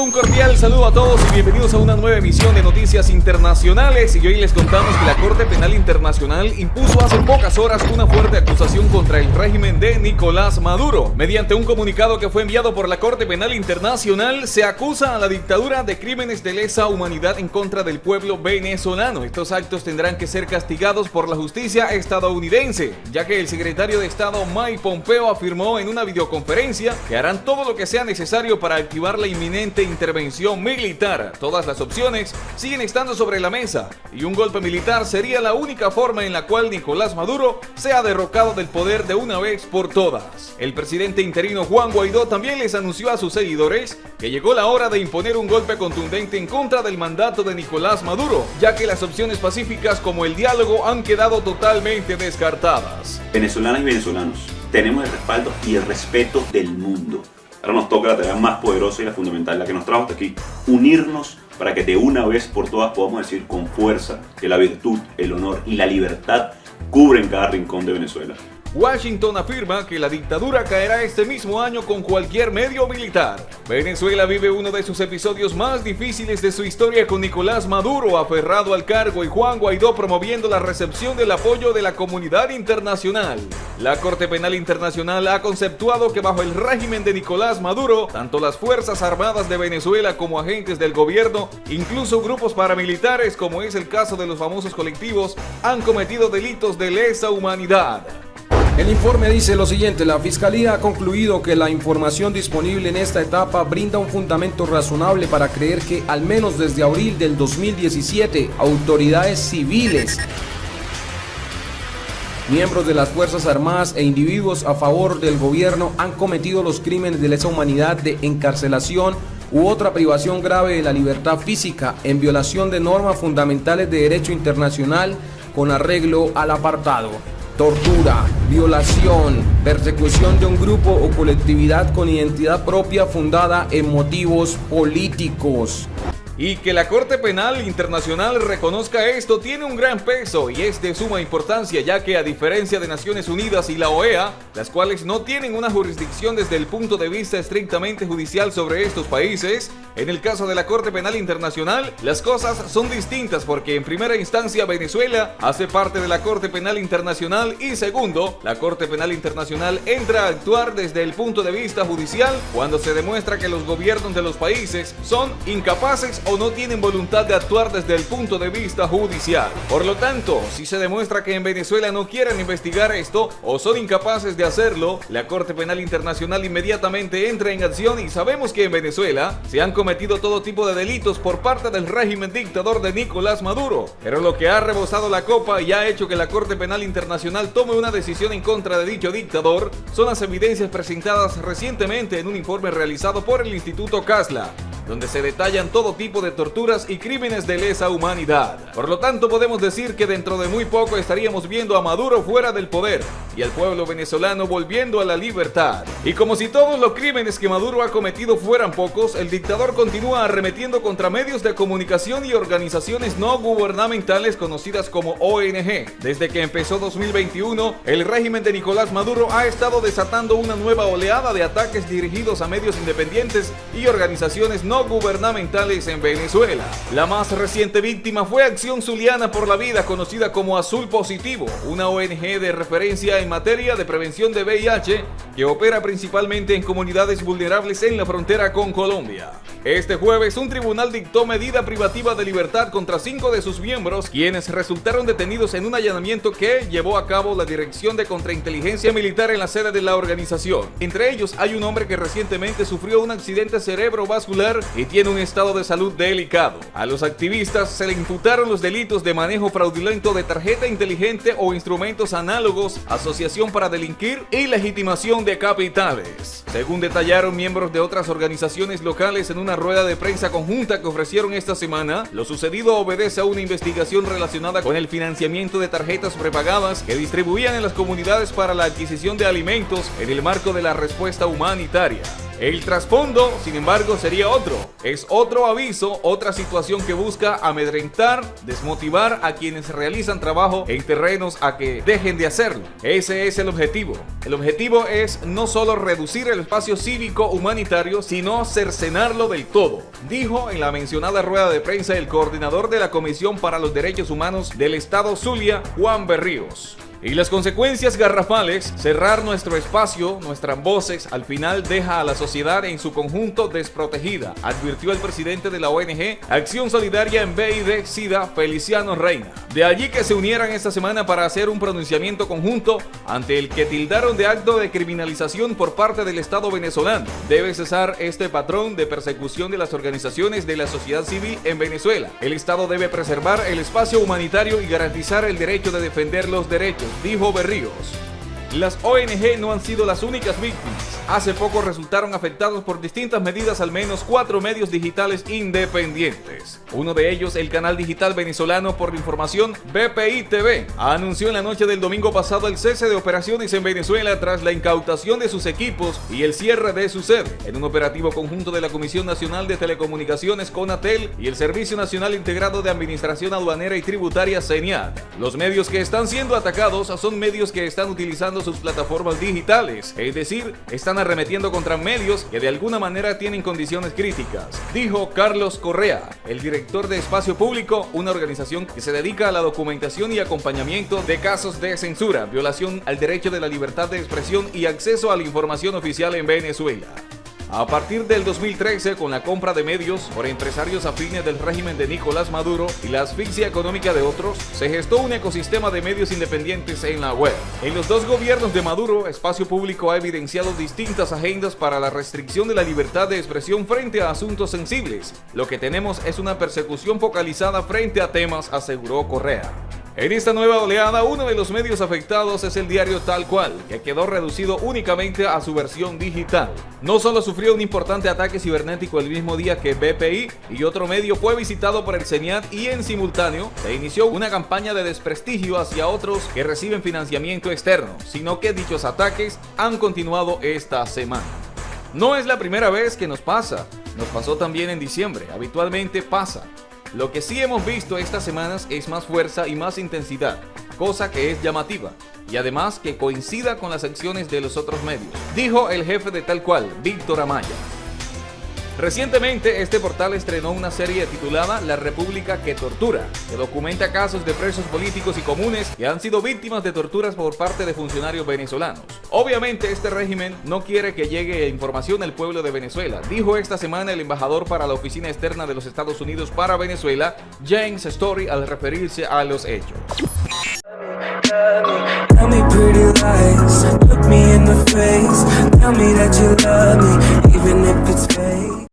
Un cordial saludo a todos y bienvenidos a una nueva emisión de Noticias Internacionales. Y hoy les contamos que la Corte Penal Internacional impuso hace pocas horas una fuerte acusación contra el régimen de Nicolás Maduro. Mediante un comunicado que fue enviado por la Corte Penal Internacional, se acusa a la dictadura de crímenes de lesa humanidad en contra del pueblo venezolano. Estos actos tendrán que ser castigados por la justicia estadounidense, ya que el secretario de Estado Mike Pompeo afirmó en una videoconferencia que harán todo lo que sea necesario para activar la inminente intervención militar. Todas las opciones siguen estando sobre la mesa y un golpe militar sería la única forma en la cual Nicolás Maduro sea derrocado del poder de una vez por todas. El presidente interino Juan Guaidó también les anunció a sus seguidores que llegó la hora de imponer un golpe contundente en contra del mandato de Nicolás Maduro, ya que las opciones pacíficas como el diálogo han quedado totalmente descartadas. Venezolanas y venezolanos, tenemos el respaldo y el respeto del mundo. Ahora nos toca la tarea más poderosa y la fundamental, la que nos trajo hasta aquí, unirnos para que de una vez por todas podamos decir con fuerza que la virtud, el honor y la libertad cubren cada rincón de Venezuela. Washington afirma que la dictadura caerá este mismo año con cualquier medio militar. Venezuela vive uno de sus episodios más difíciles de su historia con Nicolás Maduro aferrado al cargo y Juan Guaidó promoviendo la recepción del apoyo de la comunidad internacional. La Corte Penal Internacional ha conceptuado que bajo el régimen de Nicolás Maduro, tanto las Fuerzas Armadas de Venezuela como agentes del gobierno, incluso grupos paramilitares como es el caso de los famosos colectivos, han cometido delitos de lesa humanidad. El informe dice lo siguiente: la Fiscalía ha concluido que la información disponible en esta etapa brinda un fundamento razonable para creer que, al menos desde abril del 2017, autoridades civiles, miembros de las Fuerzas Armadas e individuos a favor del gobierno han cometido los crímenes de lesa humanidad de encarcelación u otra privación grave de la libertad física en violación de normas fundamentales de derecho internacional con arreglo al apartado. Tortura, violación, persecución de un grupo o colectividad con identidad propia fundada en motivos políticos. Y que la Corte Penal Internacional reconozca esto tiene un gran peso y es de suma importancia, ya que a diferencia de Naciones Unidas y la OEA, las cuales no tienen una jurisdicción desde el punto de vista estrictamente judicial sobre estos países, en el caso de la Corte Penal Internacional, las cosas son distintas porque en primera instancia Venezuela hace parte de la Corte Penal Internacional y segundo, la Corte Penal Internacional entra a actuar desde el punto de vista judicial cuando se demuestra que los gobiernos de los países son incapaces o no tienen voluntad de actuar desde el punto de vista judicial. Por lo tanto, si se demuestra que en Venezuela no quieren investigar esto o son incapaces de hacerlo, la Corte Penal Internacional inmediatamente entra en acción y sabemos que en Venezuela se han cometido todo tipo de delitos por parte del régimen dictador de Nicolás Maduro. Pero lo que ha rebosado la copa y ha hecho que la Corte Penal Internacional tome una decisión en contra de dicho dictador son las evidencias presentadas recientemente en un informe realizado por el Instituto Casla, donde se detallan todo tipo de torturas y crímenes de lesa humanidad. Por lo tanto, podemos decir que dentro de muy poco estaríamos viendo a Maduro fuera del poder y al pueblo venezolano volviendo a la libertad. Y como si todos los crímenes que Maduro ha cometido fueran pocos, el dictador continúa arremetiendo contra medios de comunicación y organizaciones no gubernamentales conocidas como ONG. Desde que empezó 2021, el régimen de Nicolás Maduro ha estado desatando una nueva oleada de ataques dirigidos a medios independientes y organizaciones no gubernamentales en Venezuela. La más reciente víctima fue Acción Zuliana por la Vida, conocida como Azul Positivo, una ONG de referencia en materia de prevención de VIH que opera principalmente en comunidades vulnerables en la frontera con Colombia. Este jueves, un tribunal dictó medida privativa de libertad contra 5 de sus miembros, quienes resultaron detenidos en un allanamiento que llevó a cabo la Dirección de Contrainteligencia Militar en la sede de la organización. Entre ellos hay un hombre que recientemente sufrió un accidente cerebrovascular y tiene un estado de salud delicado. A los activistas se le imputaron los delitos de manejo fraudulento de tarjeta inteligente o instrumentos análogos, asociación para delinquir y legitimación de capitales. Según detallaron miembros de otras organizaciones locales en una rueda de prensa conjunta que ofrecieron esta semana, lo sucedido obedece a una investigación relacionada con el financiamiento de tarjetas prepagadas que distribuían en las comunidades para la adquisición de alimentos en el marco de la respuesta humanitaria. El trasfondo, sin embargo, sería otro. Es otro aviso, otra situación que busca amedrentar, desmotivar a quienes realizan trabajo en terrenos a que dejen de hacerlo. Ese es el objetivo. El objetivo es no solo reducir el espacio cívico humanitario, sino cercenarlo del todo, dijo en la mencionada rueda de prensa el coordinador de la Comisión para los Derechos Humanos del Estado Zulia, Juan Berríos. Y las consecuencias garrafales, cerrar nuestro espacio, nuestras voces, al final deja a la sociedad en su conjunto desprotegida, advirtió el presidente de la ONG Acción Solidaria en VIH-Sida, Feliciano Reina. De allí que se unieran esta semana para hacer un pronunciamiento conjunto ante el que tildaron de acto de criminalización por parte del Estado venezolano. Debe cesar este patrón de persecución de las organizaciones de la sociedad civil en Venezuela. El Estado debe preservar el espacio humanitario y garantizar el derecho de defender los derechos, dijo Berríos. Las ONG no han sido las únicas víctimas. Hace poco resultaron afectados por distintas medidas al menos 4 medios digitales independientes. Uno de ellos, el canal digital venezolano por información BPI TV, anunció en la noche del domingo pasado el cese de operaciones en Venezuela tras la incautación de sus equipos y el cierre de su sede, en un operativo conjunto de la Comisión Nacional de Telecomunicaciones CONATEL y el Servicio Nacional Integrado de Administración Aduanera y Tributaria CENIAT. Los medios que están siendo atacados son medios que están utilizando sus plataformas digitales, es decir, están arremetiendo contra medios que de alguna manera tienen condiciones críticas, dijo Carlos Correa, el director de Espacio Público, una organización que se dedica a la documentación y acompañamiento de casos de censura, violación al derecho de la libertad de expresión y acceso a la información oficial en Venezuela. A partir del 2013, con la compra de medios por empresarios afines del régimen de Nicolás Maduro y la asfixia económica de otros, se gestó un ecosistema de medios independientes en la web. En los dos gobiernos de Maduro, Espacio Público ha evidenciado distintas agendas para la restricción de la libertad de expresión frente a asuntos sensibles. Lo que tenemos es una persecución focalizada frente a temas, aseguró Correa. En esta nueva oleada, uno de los medios afectados es el diario Tal Cual, que quedó reducido únicamente a su versión digital. No solo sufrió un importante ataque cibernético el mismo día que BPI y otro medio fue visitado por el CENIAT y en simultáneo se inició una campaña de desprestigio hacia otros que reciben financiamiento externo, sino que dichos ataques han continuado esta semana. No es la primera vez que nos pasa pasó también en diciembre, habitualmente pasa. Lo que sí hemos visto estas semanas es más fuerza y más intensidad, cosa que es llamativa, y además que coincida con las acciones de los otros medios, dijo el jefe de Tal Cual, Víctor Amaya. Recientemente, este portal estrenó una serie titulada La República que Tortura, que documenta casos de presos políticos y comunes que han sido víctimas de torturas por parte de funcionarios venezolanos. Obviamente, este régimen no quiere que llegue información al pueblo de Venezuela, dijo esta semana el embajador para la Oficina Externa de los Estados Unidos para Venezuela, James Story, al referirse a los hechos. Tell me pretty lies, look me in the face, tell me that you love me, even if it's fake.